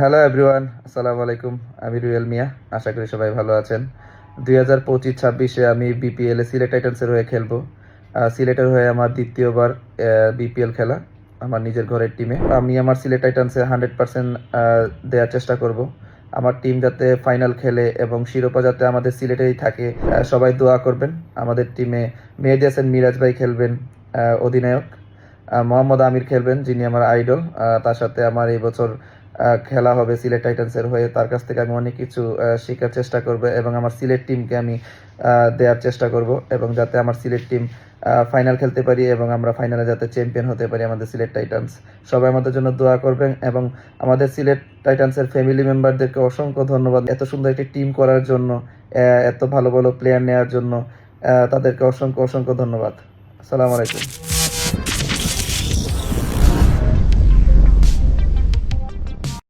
Hello everyone, আসসালামু আলাইকুম। আমি রুয়েল মিয়া। আশা করি সবাই ভালো আছেন। 2025-26-এ আমি বিপিএল এ সিলেট টাইটান্সের হয়ে খেলবো। সিলেটের হয়ে আমার দ্বিতীয়বার বিপিএল খেলা, আমার নিজের ঘরের টিমে। আমি আমার সিলেট টাইটান্সে 100% দেওয়ার চেষ্টা করব। আমার টিম যাতে ফাইনাল খেলে এবং শিরোপা যাতে আমাদের সিলেটেই থাকে, সবাই দোয়া করবেন। আমাদের টিমে মেহেদী হাসান মিরাজ ভাই খেলবেন অধিনায়ক, মোহাম্মদ আমির খেলবেন যিনি আমার আইডল। তার সাথে আমার এই বছর খেলা হবে সিলেট টাইটান্সের হয়ে। তার কাছ থেকে আমি অনেক কিছু শেখার চেষ্টা করব এবং আমার সিলেট টিমকে আমি দেওয়ার চেষ্টা করব এবং যাতে আমার সিলেট টিম ফাইনাল খেলতে পারি এবং আমরা ফাইনালে যাতে চ্যাম্পিয়ন হতে পারি আমাদের সিলেট টাইটান্স। সবাই আমাদের জন্য দোয়া করবেন এবং আমাদের সিলেট টাইটান্সের ফ্যামিলি মেম্বারদেরকে অসংখ্য ধন্যবাদ এত সুন্দর একটি টিম করার জন্য, এত ভালো ভালো প্লেয়ার নেওয়ার জন্য। তাদেরকে অসংখ্য অসংখ্য ধন্যবাদ। আসসালামু আলাইকুম।